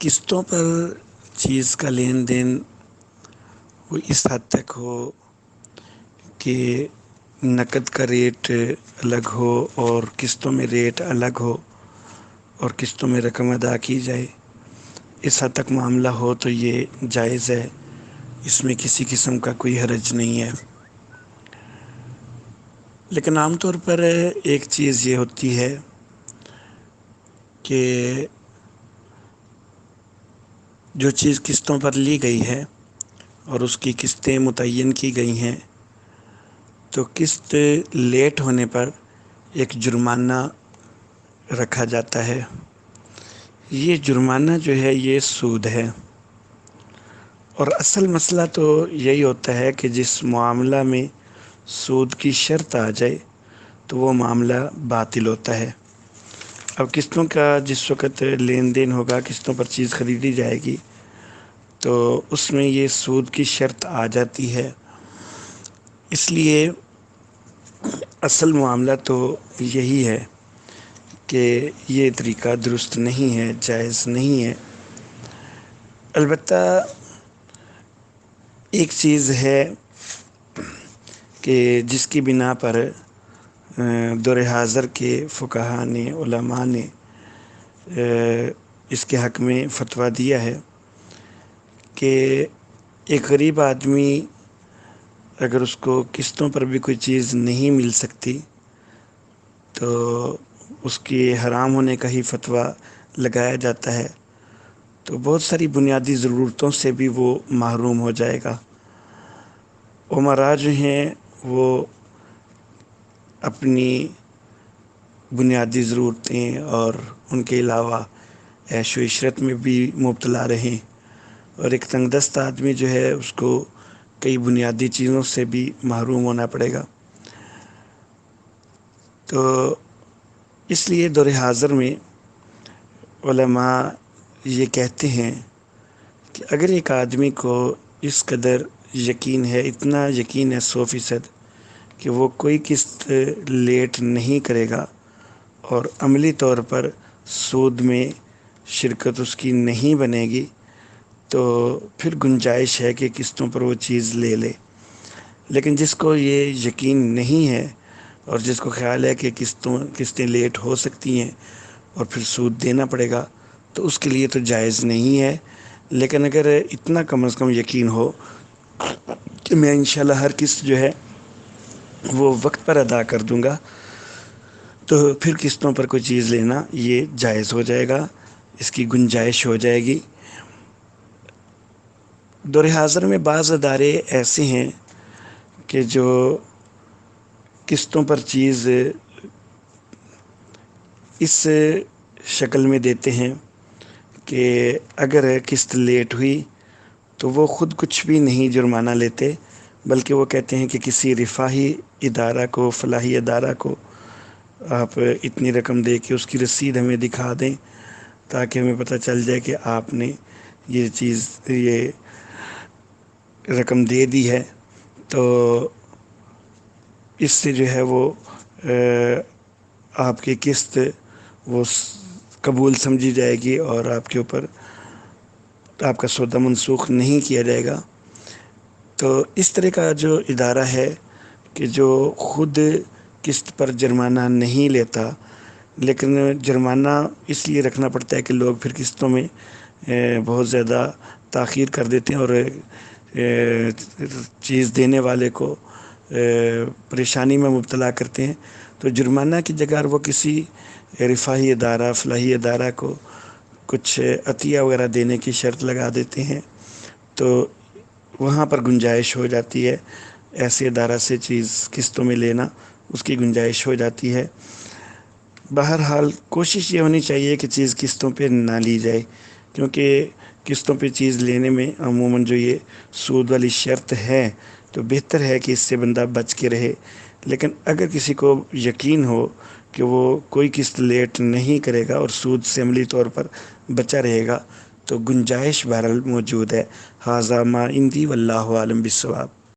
قسطوں پر چیز کا لین دین وہ اس حد تک ہو کہ نقد کا ریٹ الگ ہو اور قسطوں میں ریٹ الگ ہو اور قسطوں میں رقم ادا کی جائے، اس حد تک معاملہ ہو تو یہ جائز ہے، اس میں کسی قسم کا کوئی حرج نہیں ہے۔ لیکن عام طور پر ایک چیز یہ ہوتی ہے کہ جو چیز قسطوں پر لی گئی ہے اور اس کی قسطیں متعین کی گئی ہیں، تو قسط لیٹ ہونے پر ایک جرمانہ رکھا جاتا ہے۔ یہ جرمانہ جو ہے یہ سود ہے، اور اصل مسئلہ تو یہی ہوتا ہے کہ جس معاملہ میں سود کی شرط آ جائے تو وہ معاملہ باطل ہوتا ہے۔ اب قسطوں کا جس وقت لین دین ہوگا، قسطوں پر چیز خریدی جائے گی، تو اس میں یہ سود کی شرط آ جاتی ہے۔ اس لیے اصل معاملہ تو یہی ہے کہ یہ طریقہ درست نہیں ہے، جائز نہیں ہے۔ البتہ ایک چیز ہے کہ جس کی بنا پر دور حاضر کے فقہا نے، علماء نے اس کے حق میں فتویٰ دیا ہے کہ ایک غریب آدمی اگر اس کو قسطوں پر بھی کوئی چیز نہیں مل سکتی تو اس کے حرام ہونے کا ہی فتویٰ لگایا جاتا ہے، تو بہت ساری بنیادی ضرورتوں سے بھی وہ محروم ہو جائے گا۔ امراء جو ہیں وہ اپنی بنیادی ضرورتیں اور ان کے علاوہ عیش و عشرت میں بھی مبتلا رہیں، اور ایک تنگ دست آدمی جو ہے اس کو کئی بنیادی چیزوں سے بھی محروم ہونا پڑے گا۔ تو اس لیے دور حاضر میں علماء یہ کہتے ہیں کہ اگر ایک آدمی کو اس قدر یقین ہے، اتنا یقین ہے 100% کہ وہ کوئی قسط لیٹ نہیں کرے گا اور عملی طور پر سود میں شرکت اس کی نہیں بنے گی، تو پھر گنجائش ہے کہ قسطوں پر وہ چیز لے لے۔ لیکن جس کو یہ یقین نہیں ہے اور جس کو خیال ہے کہ قسطیں لیٹ ہو سکتی ہیں اور پھر سود دینا پڑے گا، تو اس کے لیے تو جائز نہیں ہے۔ لیکن اگر اتنا کم از کم یقین ہو کہ میں انشاءاللہ ہر قسط جو ہے وہ وقت پر ادا کر دوں گا، تو پھر قسطوں پر کوئی چیز لینا یہ جائز ہو جائے گا، اس کی گنجائش ہو جائے گی۔ دور حاضر میں بعض ادارے ایسے ہیں کہ جو قسطوں پر چیز اس شکل میں دیتے ہیں کہ اگر قسط لیٹ ہوئی تو وہ خود کچھ بھی نہیں جرمانہ لیتے، بلکہ وہ کہتے ہیں کہ کسی رفاہی ادارہ کو، فلاحی ادارہ کو آپ اتنی رقم دے کے اس کی رسید ہمیں دکھا دیں تاکہ ہمیں پتہ چل جائے کہ آپ نے یہ رقم دے دی ہے، تو اس سے جو ہے وہ آپ کی قسط وہ قبول سمجھی جائے گی اور آپ کے اوپر آپ کا سودا منسوخ نہیں کیا جائے گا۔ تو اس طرح کا جو ادارہ ہے کہ جو خود قسط پر جرمانہ نہیں لیتا، لیکن جرمانہ اس لیے رکھنا پڑتا ہے کہ لوگ پھر قسطوں میں بہت زیادہ تاخیر کر دیتے ہیں اور چیز دینے والے کو پریشانی میں مبتلا کرتے ہیں، تو جرمانہ کی جگہ وہ کسی رفاہی ادارہ، فلاحی ادارہ کو کچھ عطیہ وغیرہ دینے کی شرط لگا دیتے ہیں، تو وہاں پر گنجائش ہو جاتی ہے، ایسے ادارہ سے چیز قسطوں میں لینا اس کی گنجائش ہو جاتی ہے۔ بہرحال کوشش یہ ہونی چاہیے کہ چیز قسطوں پہ نہ لی جائے، کیونکہ قسطوں پہ چیز لینے میں عموماً جو یہ سود والی شرط ہے تو بہتر ہے کہ اس سے بندہ بچ کے رہے۔ لیکن اگر کسی کو یقین ہو کہ وہ کوئی قسط لیٹ نہیں کرے گا اور سود سے عملی طور پر بچا رہے گا، تو گنجائش بہرحال موجود ہے۔ ھذا ما عندی واللہ اعلم بالصواب۔